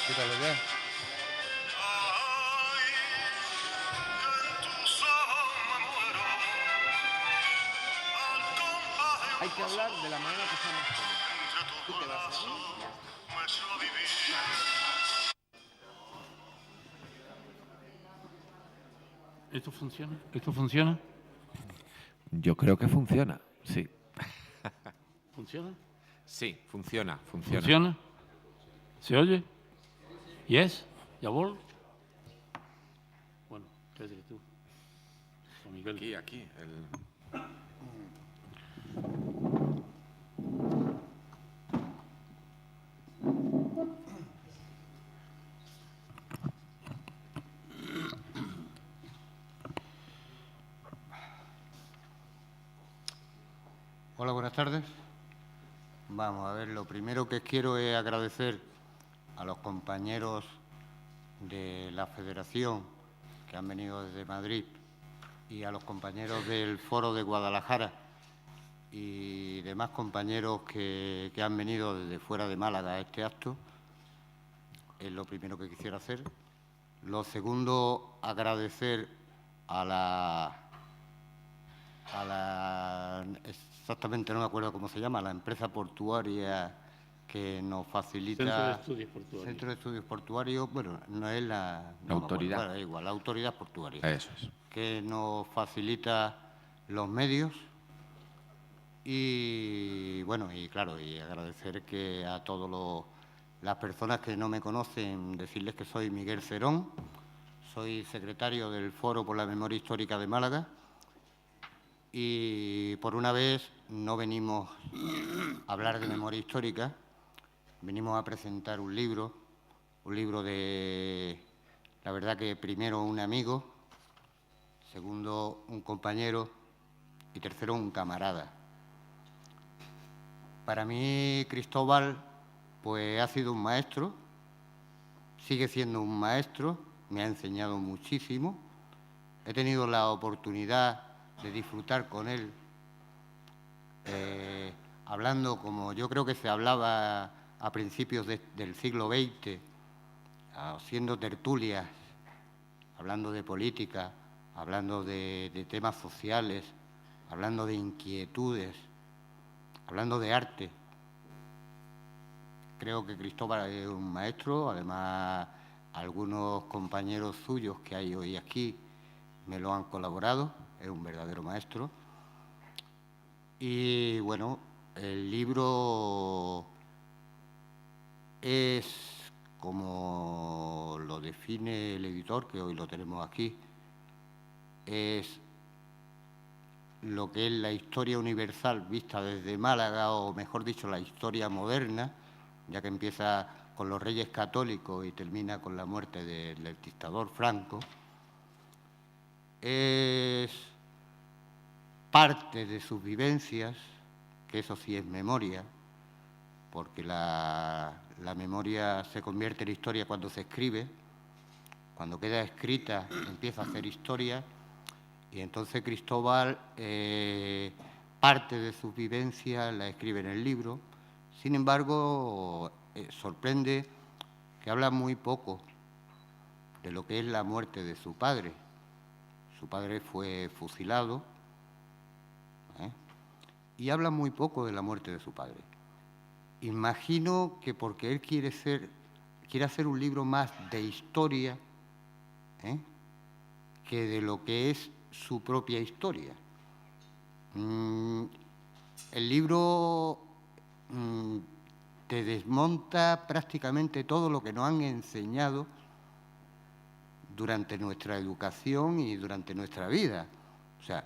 Quítalo ya. Hay que hablar de la manera que sea más cómoda. Tú te vas aquí y ya está. ¿Esto funciona? ¿Esto funciona? Yo creo que funciona, sí. ¿Funciona? Sí, funciona. ¿Funciona? ¿Se oye? ¿Yes? ¿Yabol? Bueno, cállate que tú. Juan Miguel. Aquí. Hola, buenas tardes. Vamos a ver, lo primero que quiero es agradecer a los compañeros de la Federación que han venido desde Madrid y a los compañeros del Foro de Guadalajara y demás compañeros que han venido desde fuera de Málaga a este acto. Es lo primero que quisiera hacer. Lo segundo, agradecer a la exactamente no me acuerdo cómo se llama, la empresa portuaria que nos facilita... Centro de Estudios Portuarios. Centro de Estudios Portuarios, bueno, no es la autoridad. Bueno, da igual, la autoridad portuaria. Eso es. Que nos facilita los medios y, bueno, y claro, y agradecer que a todas las personas que no me conocen, decirles que soy Miguel Cerón, soy secretario del Foro por la Memoria Histórica de Málaga. Y por una vez no venimos a hablar de memoria histórica, venimos a presentar un libro de, la verdad que primero un amigo, segundo un compañero y tercero un camarada. Para mí Cristóbal pues ha sido un maestro, sigue siendo un maestro, me ha enseñado muchísimo, he tenido la oportunidad de disfrutar con él, hablando como yo creo que se hablaba a principios del siglo XX, haciendo tertulias, hablando de política, hablando de temas sociales, hablando de inquietudes, hablando de arte. Creo que Cristóbal es un maestro, además algunos compañeros suyos que hay hoy aquí me lo han colaborado. Es un verdadero maestro. Y, bueno, el libro es, como lo define el editor, que hoy lo tenemos aquí, es lo que es la historia universal vista desde Málaga, o mejor dicho, la historia moderna, ya que empieza con los Reyes Católicos y termina con la muerte del dictador Franco. Es parte de sus vivencias, que eso sí es memoria, porque la memoria se convierte en historia cuando se escribe, cuando queda escrita empieza a hacer historia, y entonces Cristóbal parte de sus vivencias la escribe en el libro. Sin embargo, sorprende que habla muy poco de lo que es la muerte de su padre. Su padre fue fusilado, y habla muy poco de la muerte de su padre. Imagino que porque él quiere hacer un libro más de historia, que de lo que es su propia historia. El libro te desmonta prácticamente todo lo que nos han enseñado durante nuestra educación y durante nuestra vida. O sea,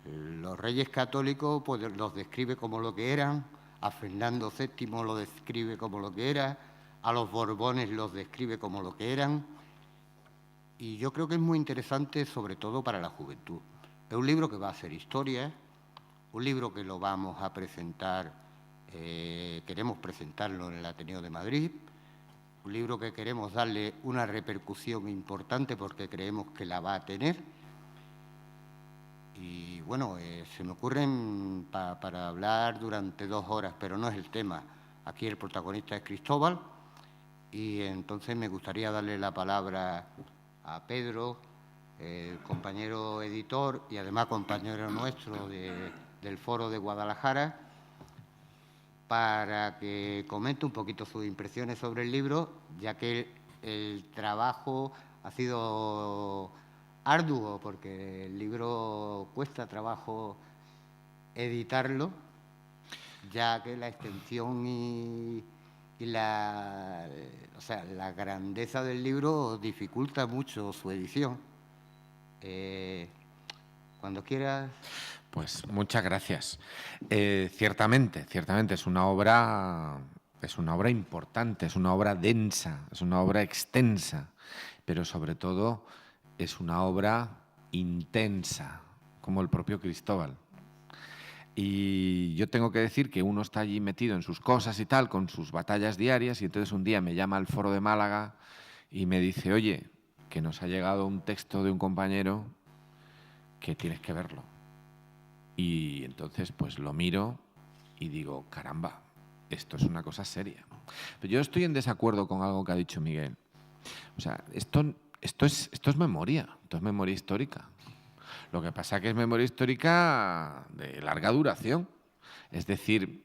los Reyes Católicos pues, los describe como lo que eran, a Fernando VII lo describe como lo que era, a los Borbones los describe como lo que eran, y yo creo que es muy interesante, sobre todo para la juventud. Es un libro que va a ser historia, un libro que lo vamos a presentar, queremos presentarlo en el Ateneo de Madrid, un libro que queremos darle una repercusión importante porque creemos que la va a tener. Y bueno, se me ocurren para hablar durante 2 horas, pero no es el tema. Aquí el protagonista es Cristóbal Y entonces me gustaría darle la palabra a Pedro, compañero editor y además compañero nuestro del Foro de Guadalajara, para que comente un poquito sus impresiones sobre el libro, ya que el trabajo ha sido arduo, porque el libro cuesta trabajo editarlo, ya que la extensión y la grandeza del libro dificulta mucho su edición. Cuando quieras. Pues muchas gracias. Ciertamente es una obra importante, es una obra densa, es una obra extensa, pero sobre todo es una obra intensa, como el propio Cristóbal. Y yo tengo que decir que uno está allí metido en sus cosas y tal, con sus batallas diarias, y entonces un día me llama al Foro de Málaga y me dice, oye, que nos ha llegado un texto de un compañero que tienes que verlo. Y entonces pues lo miro y digo, caramba, esto es una cosa seria, ¿no? Pero yo estoy en desacuerdo con algo que ha dicho Miguel. O sea, esto es memoria, esto es memoria histórica. Lo que pasa es que es memoria histórica de larga duración. Es decir,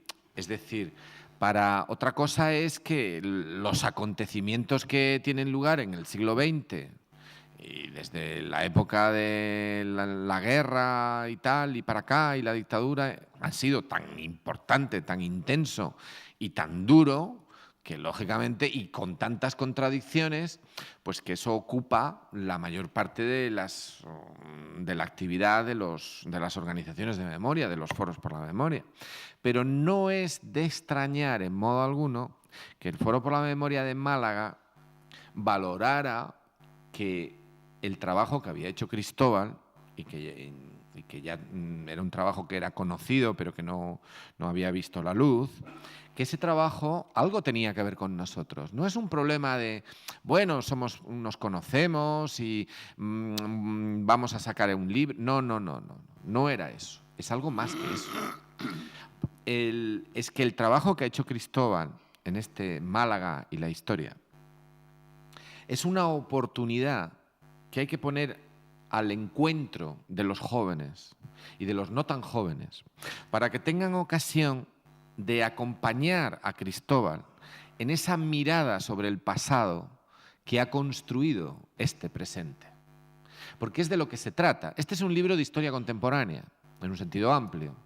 para otra cosa es que los acontecimientos que tienen lugar en el siglo XX y desde la época de la guerra y tal, y para acá, y la dictadura, han sido tan importante, tan intenso y tan duro, que lógicamente, y con tantas contradicciones, pues que eso ocupa la mayor parte de la actividad de las organizaciones de memoria, de los foros por la memoria. Pero no es de extrañar en modo alguno que el Foro por la Memoria de Málaga valorara que el trabajo que había hecho Cristóbal, y que ya era un trabajo que era conocido pero que no había visto la luz, que ese trabajo algo tenía que ver con nosotros. No es un problema de, bueno, nos conocemos y vamos a sacar un libro. No era eso. Es algo más que eso. Es que el trabajo que ha hecho Cristóbal en este Málaga y la historia es una oportunidad que hay que poner al encuentro de los jóvenes y de los no tan jóvenes, para que tengan ocasión de acompañar a Cristóbal en esa mirada sobre el pasado que ha construido este presente. Porque es de lo que se trata. Este es un libro de historia contemporánea, en un sentido amplio,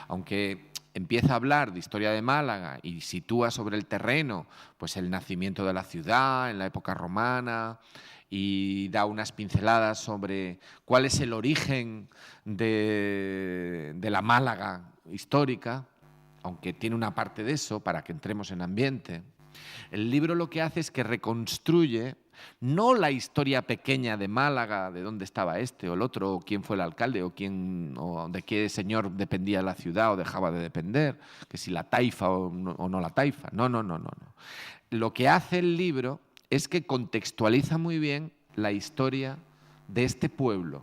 aunque empieza a hablar de historia de Málaga y sitúa sobre el terreno pues el nacimiento de la ciudad en la época romana, y da unas pinceladas sobre cuál es el origen de la Málaga histórica, aunque tiene una parte de eso para que entremos en ambiente. El libro lo que hace es que reconstruye no la historia pequeña de Málaga, de dónde estaba este o el otro, o quién fue el alcalde, o de qué señor dependía la ciudad o dejaba de depender, que si la taifa o no la taifa. No. Lo que hace el libro es que contextualiza muy bien la historia de este pueblo.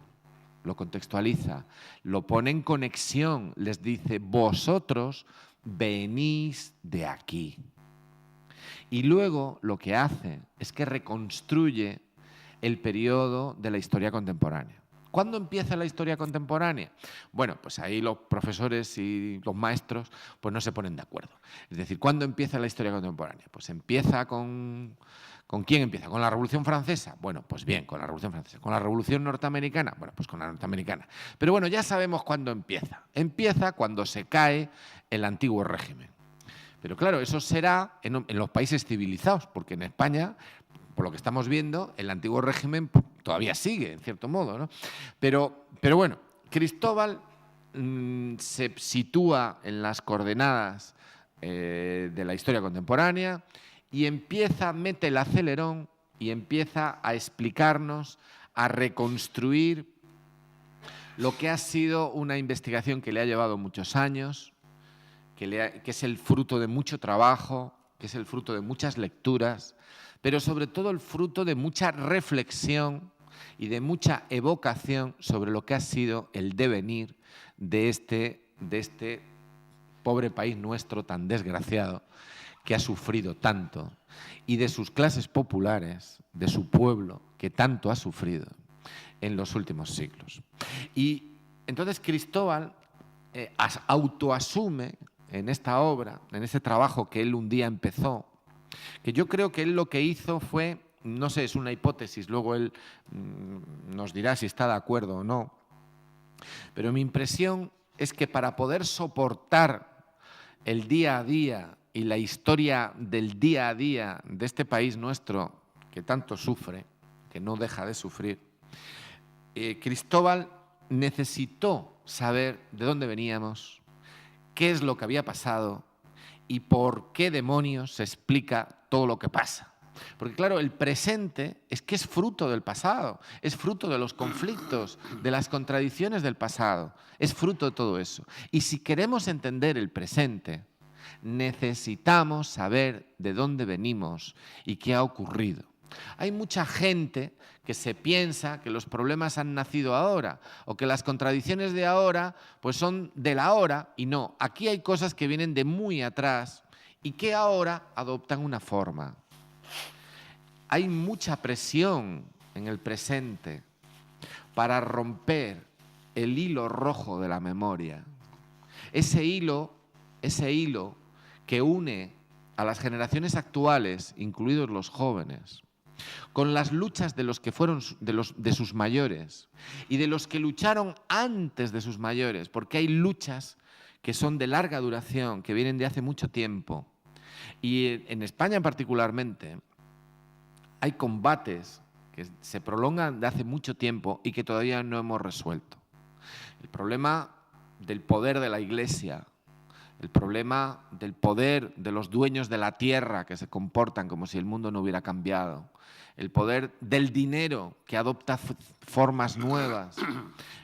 Lo contextualiza, lo pone en conexión, les dice, vosotros venís de aquí. Y luego lo que hace es que reconstruye el periodo de la historia contemporánea. ¿Cuándo empieza la historia contemporánea? Bueno, pues ahí los profesores y los maestros pues no se ponen de acuerdo. Es decir, ¿cuándo empieza la historia contemporánea? Pues empieza ¿con quién empieza? ¿Con la Revolución Francesa? Bueno, pues bien, con la Revolución Francesa. ¿Con la Revolución Norteamericana? Bueno, pues con la norteamericana. Pero bueno, ya sabemos cuándo empieza. Empieza cuando se cae el antiguo régimen. Pero claro, eso será en los países civilizados, porque en España, por lo que estamos viendo, el antiguo régimen todavía sigue, en cierto modo, ¿no? Pero bueno, Cristóbal se sitúa en las coordenadas de la historia contemporánea y mete el acelerón y empieza a explicarnos, a reconstruir lo que ha sido una investigación que le ha llevado muchos años, que es el fruto de mucho trabajo, que es el fruto de muchas lecturas, pero sobre todo el fruto de mucha reflexión y de mucha evocación sobre lo que ha sido el devenir de este pobre país nuestro tan desgraciado, que ha sufrido tanto, y de sus clases populares, de su pueblo, que tanto ha sufrido en los últimos siglos. Y entonces Cristóbal autoasume en esta obra, en este trabajo que él un día empezó, que yo creo que él lo que hizo fue, no sé, es una hipótesis, luego él nos dirá si está de acuerdo o no, pero mi impresión es que para poder soportar el día a día y la historia del día a día de este país nuestro, que tanto sufre, que no deja de sufrir, Cristóbal necesitó saber de dónde veníamos, qué es lo que había pasado y por qué demonios se explica todo lo que pasa. Porque claro, el presente es que es fruto del pasado, es fruto de los conflictos, de las contradicciones del pasado, es fruto de todo eso. Y si queremos entender el presente, necesitamos saber de dónde venimos y qué ha ocurrido. Hay mucha gente que se piensa que los problemas han nacido ahora o que las contradicciones de ahora pues son de la hora, y no, aquí hay cosas que vienen de muy atrás y que ahora adoptan una forma. Hay mucha presión en el presente para romper el hilo rojo de la memoria. Ese hilo que une a las generaciones actuales, incluidos los jóvenes, con las luchas de los que fueron de sus mayores y de los que lucharon antes de sus mayores, porque hay luchas que son de larga duración, que vienen de hace mucho tiempo. Y en España particularmente hay combates que se prolongan de hace mucho tiempo y que todavía no hemos resuelto. El problema del poder de la Iglesia, el problema del poder de los dueños de la tierra que se comportan como si el mundo no hubiera cambiado, el poder del dinero que adopta formas nuevas,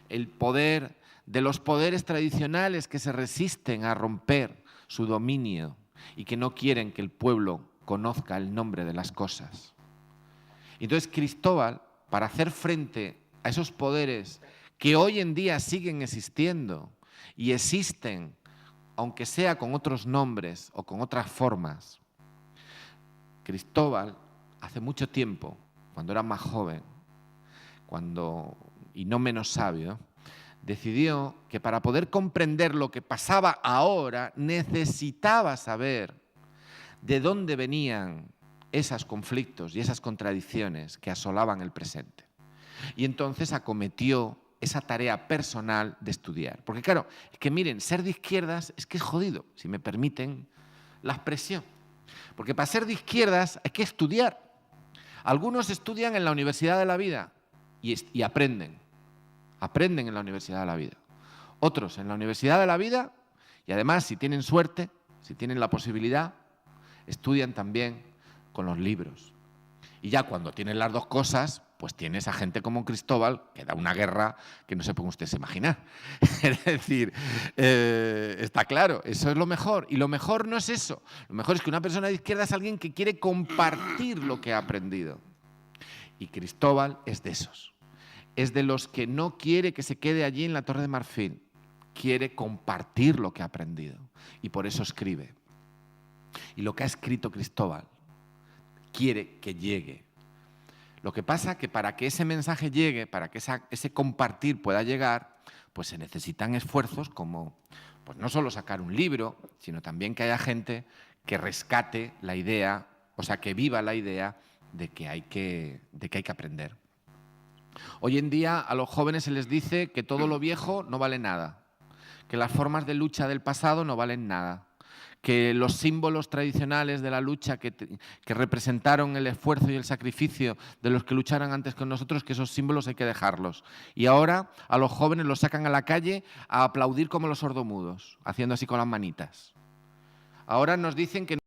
el poder de los poderes tradicionales que se resisten a romper su dominio y que no quieren que el pueblo conozca el nombre de las cosas. Entonces Cristóbal, para hacer frente a esos poderes que hoy en día siguen existiendo y existen, aunque sea con otros nombres o con otras formas, Cristóbal, hace mucho tiempo, cuando era más joven, y no menos sabio, decidió que para poder comprender lo que pasaba ahora, necesitaba saber de dónde venían esos conflictos y esas contradicciones que asolaban el presente. Y entonces acometió esa tarea personal de estudiar. Porque claro, es que miren, ser de izquierdas es que es jodido, si me permiten la expresión. Porque para ser de izquierdas hay que estudiar. Algunos estudian en la Universidad de la Vida y aprenden en la Universidad de la Vida. Otros en la Universidad de la Vida y además, si tienen suerte, si tienen la posibilidad, estudian también con los libros. Y ya cuando tienen las dos cosas, pues tienes a gente como Cristóbal que da una guerra que no se pueden ustedes imaginar. Es decir, está claro, eso es lo mejor. Y lo mejor no es eso. Lo mejor es que una persona de izquierda es alguien que quiere compartir lo que ha aprendido. Y Cristóbal es de esos. Es de los que no quiere que se quede allí en la Torre de Marfil. Quiere compartir lo que ha aprendido. Y por eso escribe. Y lo que ha escrito Cristóbal quiere que llegue. Lo que pasa es que para que ese mensaje llegue, para que ese compartir pueda llegar, pues se necesitan esfuerzos como, pues no solo sacar un libro, sino también que haya gente que rescate la idea, o sea, que viva la idea de que hay que aprender. Hoy en día a los jóvenes se les dice que todo lo viejo no vale nada, que las formas de lucha del pasado no valen nada, que los símbolos tradicionales de la lucha que representaron el esfuerzo y el sacrificio de los que lucharon antes con nosotros, que esos símbolos hay que dejarlos. Y ahora a los jóvenes los sacan a la calle a aplaudir como los sordomudos, haciendo así con las manitas. Ahora nos dicen que